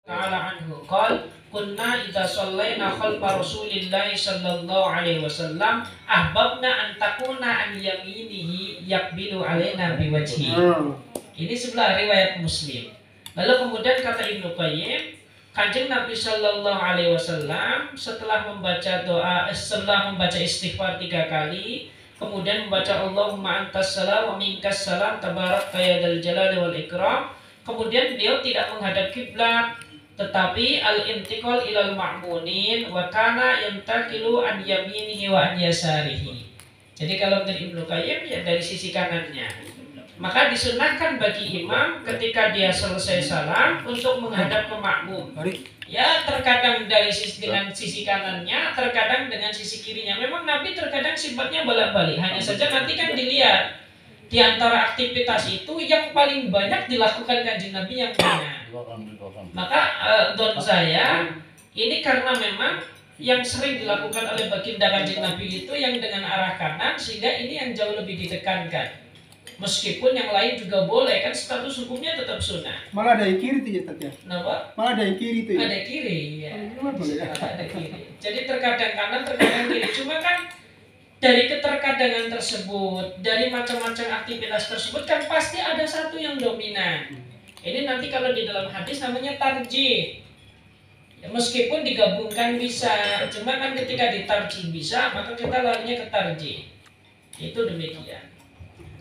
ta'ala anhu qala kunna idza shallaina khalfa Rasulillah sallallahu alaihi wasallam ahbabna an takuna an yaminihi yaqbilu alaina biwajhi. Ini sebelah riwayat Muslim. Lalu kemudian kata Ibnu Qayyim, Kanjeng Nabi sallallahu alaihi wasallam setelah membaca doa, setelah membaca istighfar 3 kali, kemudian membaca Allahumma antas salam wa minkas salam tabarak ya dzal jalali wal ikram, kemudian beliau tidak menghadap kiblat tetapi al-intiqal ilal ma'munin wa kana yantaqilu an yaminihi wa an yasarihi. Jadi kalau dari Ibnu Qayyim ya dari sisi kanannya. Maka disunahkan bagi imam ketika dia selesai salam untuk menghadap ke makmum. Ya terkadang dari sisi dengan sisi kanannya, terkadang dengan sisi kirinya. Memang Nabi terkadang sifatnya bolak-balik. Hanya saja nanti kan dilihat di antara aktivitas itu yang paling banyak dilakukan Kanjeng Nabi yang mana. Maka don saya ini karena memang yang sering dilakukan oleh baginda Kanjeng Nabi itu yang dengan arah kanan, sehingga ini yang jauh lebih ditekankan. Meskipun yang lain juga boleh, kan status hukumnya tetap sunnah. Malah ada yang kiri tuh ya Tat ya? Kenapa? Malah ada yang kiri tuh ya? Ada kiri ya. Ada kiri. Jadi terkadang kanan, terkadang kiri. Cuma kan dari keterkadangan tersebut, dari macam-macam aktivitas tersebut kan pasti ada satu yang dominan. Ini nanti kalau di dalam hadis namanya tarjih. Ya, meskipun digabungkan bisa, cuma kan ketika ditarjih bisa, maka kita larinya ke tarjih. Itu demikian.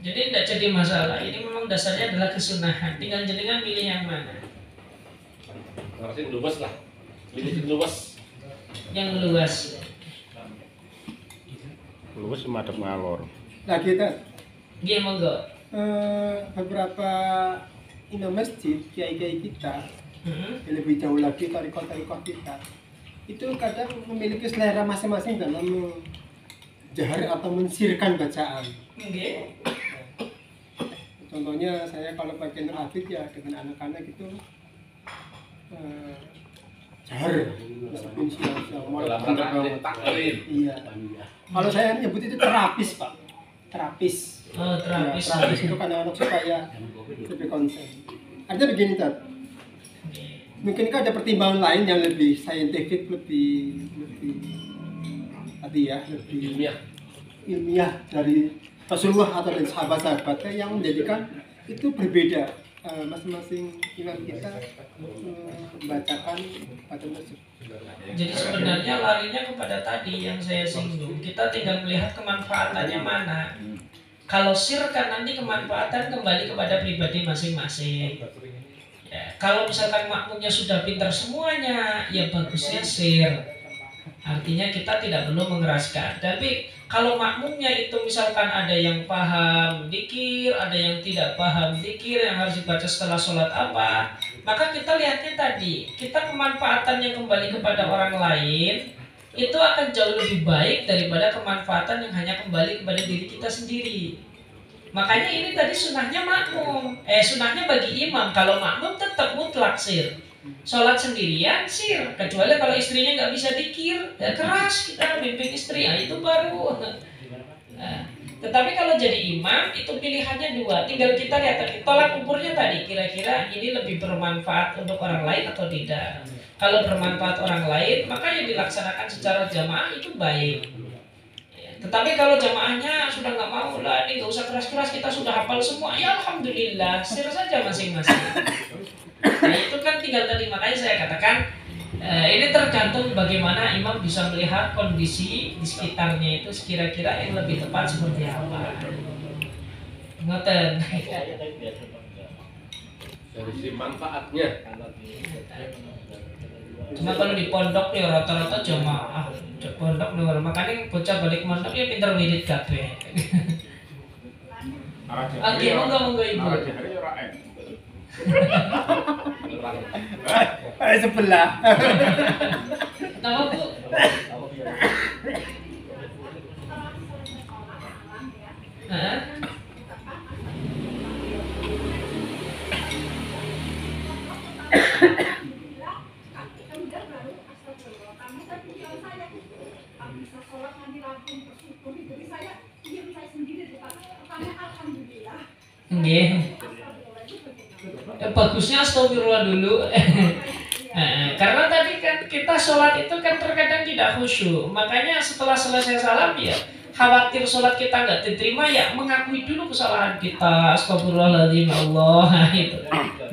Jadi tidak jadi masalah. Ini memang dasarnya adalah kesunahan. Tinggal jenengan pilih yang mana. Harusnya luas lah. Pilih luas. Yang luas. Luas madhep ngalor. Nah kita Dia monggo. beberapa imam masjid, kiai-kiai kita, yang lebih jauh lagi tarekat-tarekat kita, itu kadang memiliki selera masing-masing dalam jahar atau mensirkan bacaan. Okay. Contohnya saya kalau pakai hafid ya dengan anak-anak itu jahar, meskipun iya. Kalau saya nyebut itu terapis Pak, terapis. Oh, terapis. Ya, terapis itu kan anak supaya lebih konsen. Artinya begini Tat, mungkin ada pertimbangan lain yang lebih saintifik, lebih tadi ya, lebih ilmiah dari Rasulullah atau dari sahabat-sahabatnya yang menjadikan itu berbeda. Masing-masing imam kita membacakan pada masjid. Jadi sebenarnya larinya kepada tadi yang saya singgung. Kita tinggal melihat kemanfaatannya mana. Kalau sir kan nanti kemanfaatan kembali kepada pribadi masing-masing. Ya, kalau misalkan makmumnya sudah pintar semuanya, ya bagusnya sir. Artinya kita tidak perlu mengeraskan. Tapi kalau makmumnya itu misalkan ada yang paham dikir, ada yang tidak paham dikir, yang harus dibaca setelah sholat apa, maka kita lihatnya tadi, kita kemanfaatan yang kembali kepada orang lain itu akan jauh lebih baik daripada kemanfaatan yang hanya kembali kepada diri kita sendiri. Makanya ini tadi sunahnya makmum, sunahnya bagi imam. Kalau makmum tetap mutlak sir. Sholat sendirian sir, kecuali kalau istrinya nggak bisa dikir, ya keras kita bimbing istri, ya itu baru. Nah, tetapi kalau jadi imam itu pilihannya dua, tinggal kita lihat tadi tolak ukurnya tadi, kira-kira ini lebih bermanfaat untuk orang lain atau tidak. Kalau bermanfaat orang lain, maka yang dilaksanakan secara jamaah itu baik. Ya, tetapi kalau jamaahnya sudah nggak mau lah, ini nggak usah keras-keras, kita sudah hafal semua, ya alhamdulillah, sir saja masing-masing. Nah itu kan tinggal tadi, makanya saya katakan ini tergantung bagaimana imam bisa melihat kondisi di sekitarnya itu kira-kira yang lebih tepat seperti apa. Ngoten. Dari sisi manfaatnya. Cuma kalau di pondok ya rata-rata jamaah pondok nih, makanya bocah balik pondok ya pinter wirid kabeh. Oke, monggo ibu. Sebelah. Nama Bu? Hah? Nggih. Bagusnya astagfirullah dulu. Karena tadi kan kita sholat itu kan terkadang tidak khusyuk. Makanya setelah selesai salam ya khawatir sholat kita nggak diterima ya mengakui dulu kesalahan kita. Astagfirullahaladzim Allah. Nah, itu.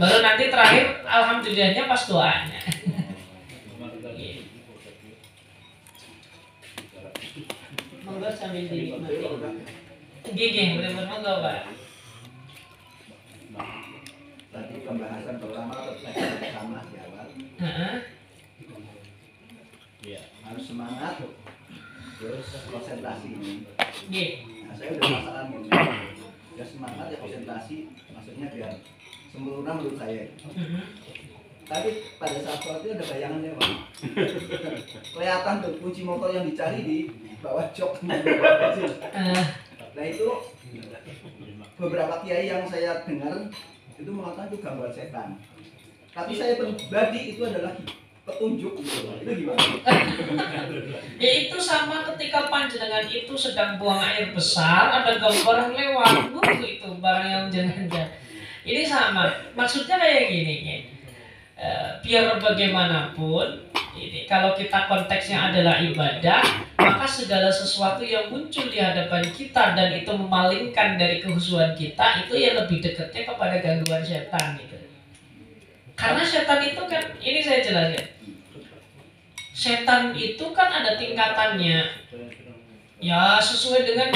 Baru nanti terakhir alhamdulillahnya pas doanya. Monggo sambil dinikmati. Gigi, benar-benar monggo Pak. Tadi pembahasan pertama sama di awal. Harus semangat, terus konsentrasi. Nah, saya udah masalah nih. Ya semangat ya konsentrasi, maksudnya biar sempurna menurut saya. Tapi pada saat sholat itu ada bayangannya Pak. Kelihatan tuh kunci motor yang dicari di bawah jok. Nah itu beberapa kiai yang saya dengar itu mengatakan itu gambar setan. Tapi saya pribadi itu adalah petunjuk gitu. Itu gimana? Ya itu sama ketika panjenengan itu sedang buang air besar, ada gambar lewat, itu barang yang jangan-jangan. Ini sama, maksudnya kayak gini ya. Biar bagaimanapun, ini kalau kita konteksnya adalah ibadah, maka segala sesuatu yang muncul di hadapan kita dan itu memalingkan dari kehusuan kita, itu ya lebih dekatnya kepada gangguan setan gitu. Karena setan itu kan, ini saya jelaskan. Setan itu kan ada tingkatannya. Ya sesuai dengan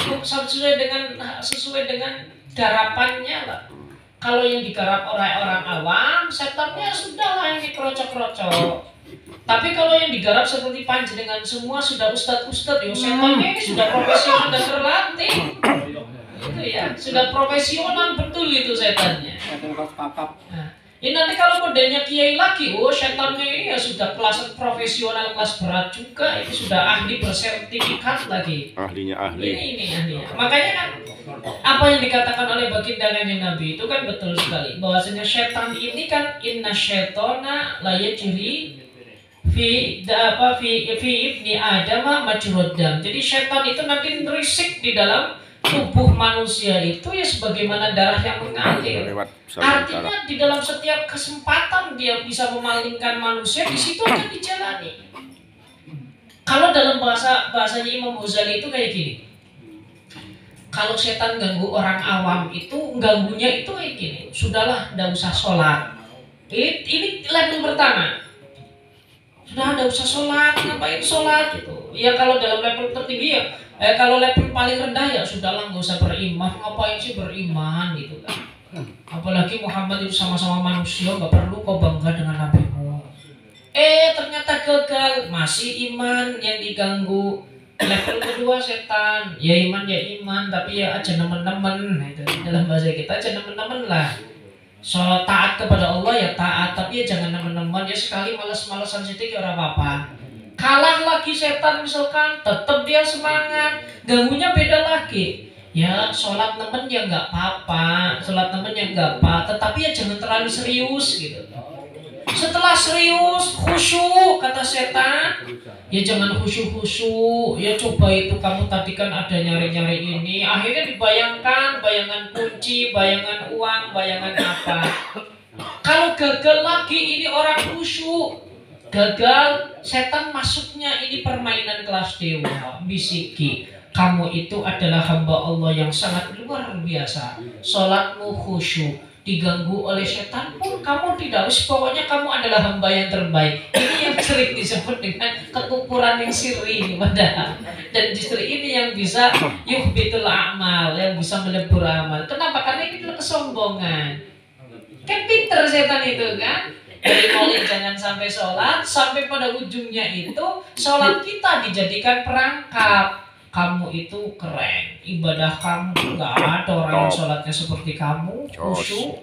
garapannya lah. Kalau yang digarap oleh orang awam, setannya sudahlah yang dikerocok-kerocok. Tapi kalau yang digarap seperti panjenengan semua sudah ustadz-ustadz, ya setannya ini sudah profesional dan terlatih. Itu ya, sudah profesional betul itu setannya. Nah, ya nanti kalau modelnya kiai lagi, oh setannya ini ya sudah kelas profesional, kelas berat juga, itu sudah ahli bersertifikat lagi. Ahlinya ahli. Ini ahlinya. Makanya kan apa yang dikatakan oleh baginda Kanjeng Nabi itu kan betul sekali. Bahwasanya setan ini kan inna syaitona la yajri fi ibni adama majrud dam. Jadi setan itu nanti nerisik di dalam tubuh manusia itu ya sebagaimana darah yang mengalir. Artinya di dalam setiap kesempatan dia bisa memalingkan manusia, di situ akan dijalani. Kalau dalam bahasanya Imam Ghazali itu kayak gini. Kalau setan ganggu orang awam itu ganggunya itu kayak gini. Sudahlah, tidak usah sholat. Ini level pertama. Sudah tidak usah sholat, ngapain sholat gitu. Ya kalau dalam level tertinggi ya. Kalau level paling rendah ya sudahlah nggak usah beriman, ngapain sih beriman gitu kan. Apalagi Muhammad itu sama-sama manusia, nggak perlu kau bangga dengan nabimu. Ternyata gagal, masih iman yang diganggu. Level kedua setan, ya iman tapi ya aja nemen-nemen. Nah, itu dalam bahasa kita aja nemen-nemen lah. So taat kepada Allah ya taat, tapi ya jangan nemen-nemen. Ya sekali males-malesan sedikit ya orang apa-apa. Kalah lagi setan misalkan, tetap dia semangat, ganggunya beda lagi. Ya sholat nemen ya nggak apa-apa, sholat nemen ya nggak apa, tetapi ya jangan terlalu serius gitu. Setelah serius, khusyuk kata setan, ya jangan khusyuk-khusyuk. Ya coba itu kamu tadi kan ada nyari-nyari ini, akhirnya dibayangkan, bayangan kunci, bayangan uang, bayangan apa. Kalau gagal lagi ini orang khusyuk. Gagal, setan masuknya ini permainan kelas dewa, bisiki. Kamu itu adalah hamba Allah yang sangat luar biasa. Sholatmu khusyuk, diganggu oleh setan pun kamu tidak. Pokoknya kamu adalah hamba yang terbaik. Ini yang sering disebut dengan kekufuran yang sirri padahal. Dan justru ini yang bisa yuhbitul amal, yang bisa melebur amal. Kenapa? Karena ini adalah kesombongan. Kan pinter setan itu kan. Dari mulai jangan sampai sholat, sampai pada ujungnya itu sholat kita dijadikan perangkap. Kamu itu keren, ibadah kamu nggak ada orang yang sholatnya seperti kamu, khusyuk,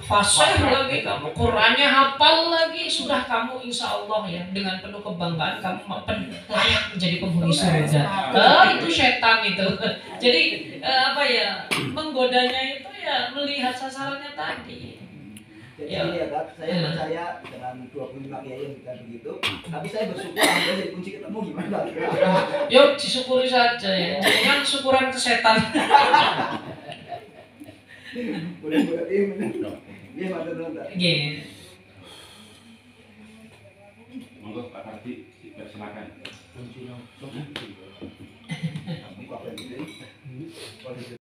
fasih lagi kamu, Qurannya hafal lagi, sudah kamu insya Allah ya dengan penuh kebanggaan kamu layak menjadi penghuni surga. Itu setan itu. Jadi menggodanya itu ya melihat sasarannya tadi. Jadi ya Kak, saya percaya dengan 25 kiai yang kita begitu, tapi saya bersyukur Anda jadi kunci ketemu gimana? Yuk disyukuri saja ya, jangan syukuran ke setan. Boleh ini mana nonton? Iya. tadi silakan.